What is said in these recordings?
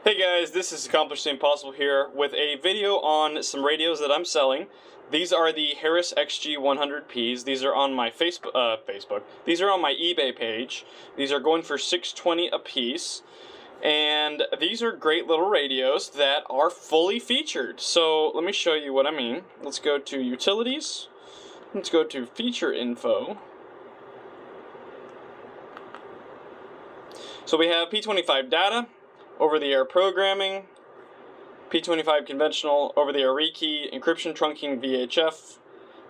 Hey guys, this is Accomplished the Impossible here with a video on some radios that I'm selling. These are the Harris XG100Ps. These are on my Facebook. These are on my eBay page. These are going for $620 a piece. And these are great little radios that are fully featured. So let me show you what I mean. Let's go to Utilities. Let's go to Feature Info. So we have P25 data, over-the-air programming, P25 conventional, over-the-air rekey, encryption trunking VHF,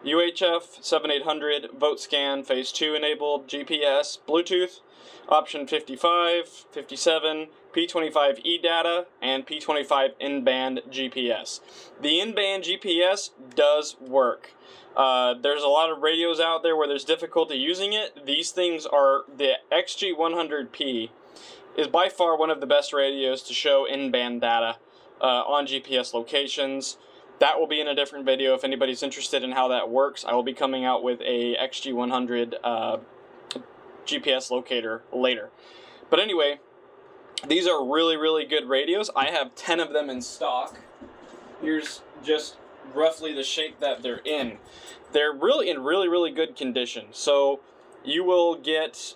UHF, 7800, vote scan, phase 2 enabled, GPS, Bluetooth, option 55, 57, P25 eData, and P25 in-band GPS. The in-band GPS does work. There's a lot of radios out there where there's difficulty using it. These things are, the XG100P is by far one of the best radios to show in-band data on GPS locations. That will be in a different video if anybody's interested in how that works. I will be coming out with a XG100 GPS locator later. But anyway, these are really good radios. I have 10 of them in stock. Here's just roughly the shape that they're in. They're really in really good condition. So you will get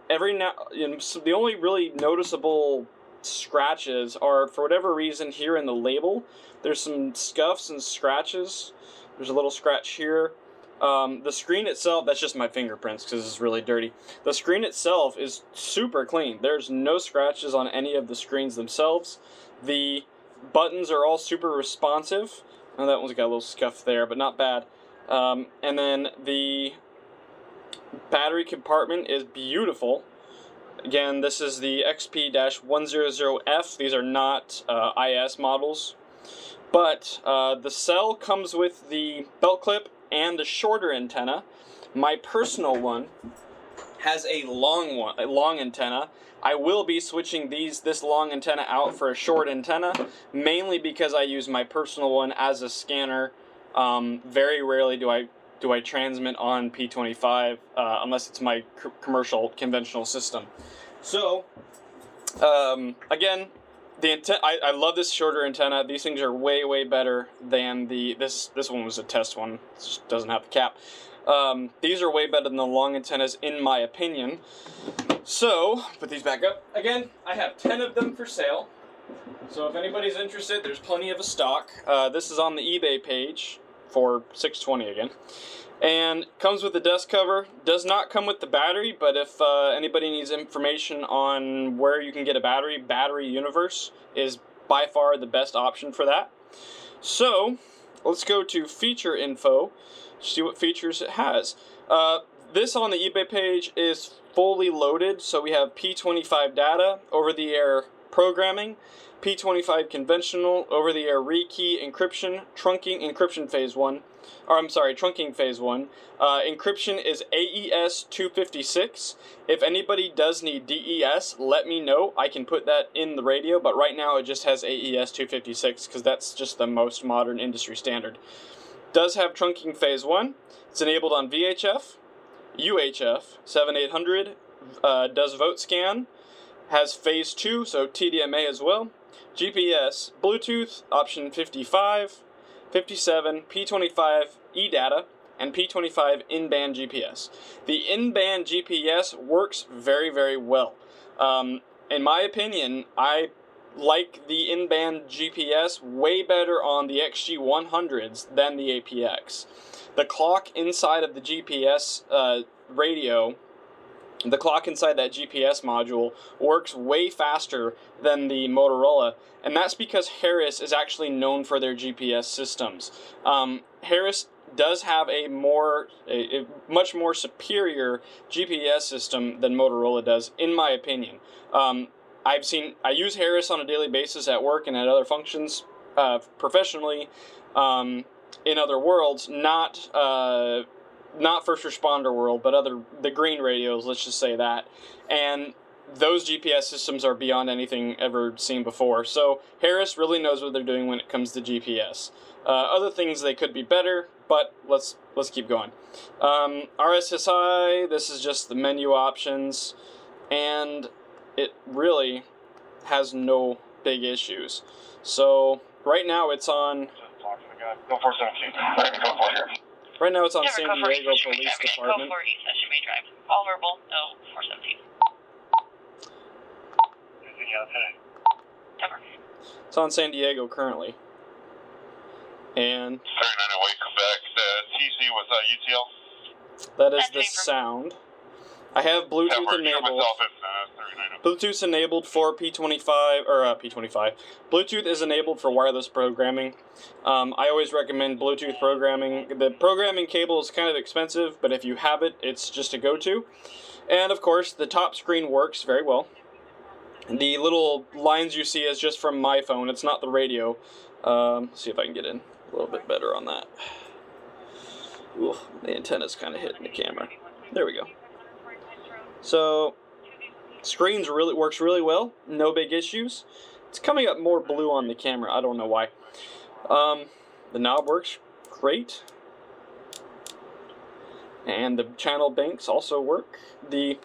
the only really noticeable scratches are, for whatever reason, here in the label. There's some scuffs and scratches. There's a little scratch here. The screen itself, that's just my fingerprints because it's really dirty. The screen itself is super clean. There's no scratches on any of the screens themselves. The buttons are all super responsive. Oh, that one's got a little scuff there, but not bad. And then the battery compartment is beautiful. Again, this is the XP-100F. These are not IS models. But the cell comes with the belt clip and the shorter antenna. My personal one has a long antenna. I will be switching this long antenna out for a short antenna, mainly because I use my personal one as a scanner. Very rarely do I transmit on P25 unless it's my commercial conventional system. So again, I love this shorter antenna. These things are way better than this one was a test one. It just doesn't have the cap. These are way better than the long antennas in my opinion. So put these back up. Again, I have 10 of them for sale. So if anybody's interested, there's plenty of a stock. This is on the eBay page for $620 again. And comes with the desk cover. Does not come with the battery, but if anybody needs information on where you can get a battery, Battery Universe is by far the best option for that. So let's go to feature info, see what features it has. This on the eBay page is fully loaded, so we have P25 data, over-the-air programming, P25 conventional, over-the-air rekey, encryption, trunking phase 1. Trunking phase 1. Encryption is AES 256. If anybody does need DES, let me know. I can put that in the radio, but right now it just has AES 256 because that's just the most modern industry standard. Does have trunking phase 1. It's enabled on VHF, UHF, 7800, does vote scan, has phase 2, so TDMA as well, GPS, Bluetooth, option 55, 57, P25 eData, and P25 in-band GPS. The in-band GPS works very well. In my opinion, I like the in-band GPS way better on the XG100s than the APX. The clock inside of the GPS radio, the clock inside that GPS module works way faster than the Motorola, and that's because Harris is actually known for their GPS systems. Harris does have a much more superior GPS system than Motorola does, in my opinion. I use Harris on a daily basis at work and at other functions professionally in other worlds, not first responder world, but the green radios, let's just say that. And those GPS systems are beyond anything ever seen before. So Harris really knows what they're doing when it comes to GPS. Other things they could be better, but let's keep going. RSSI, this is just the menu options, and it really has no big issues. So right now it's on. Go 417. Go for here. Right now it's on San Diego Police Department. Go for East Session Bay Drive. All verbal, no 417. Anything else today? Cover. It's on San Diego currently. And 39 away, Quebec. TC was UTL. that is the sound. I have Bluetooth enabled. Bluetooth's enabled for P25 or P25. Bluetooth is enabled for wireless programming. I always recommend Bluetooth programming. The programming cable is kind of expensive, but if you have it, it's just a go-to. And of course, the top screen works very well. The little lines you see is just from my phone. It's not the radio. See if I can get in a little bit better on that. Ooh, the antenna's kind of hitting the camera. There we go. So, screens works really well. No big issues. It's coming up more blue on the camera. I don't know why. The knob works great. And the channel banks also work. The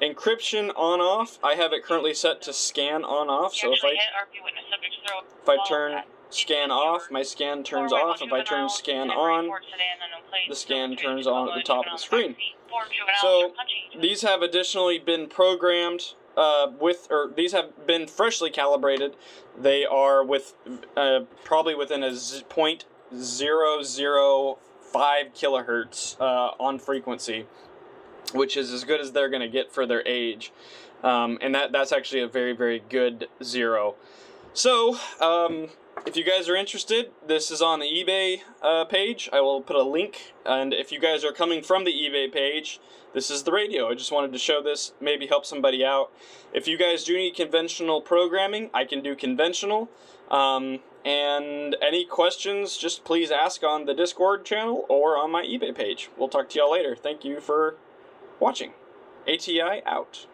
encryption on-off, I have it currently set to scan on-off. So if I turn scan off, my scan turns off. If I turn scan on, the scan turns on at the top of the screen. So these have additionally been programmed these have been freshly calibrated. They are with probably within a 0.005 kilohertz on frequency, which is as good as they're going to get for their age. And that's actually a very, very good zero. So, if you guys are interested, this is on the eBay page. I will put a link, and if you guys are coming from the eBay page, this is the radio. I just wanted to show this, maybe help somebody out. If you guys do need conventional programming, I can do conventional. And any questions, just please ask on the Discord channel or on my eBay page. We'll talk to y'all later. Thank you for watching. ATI out.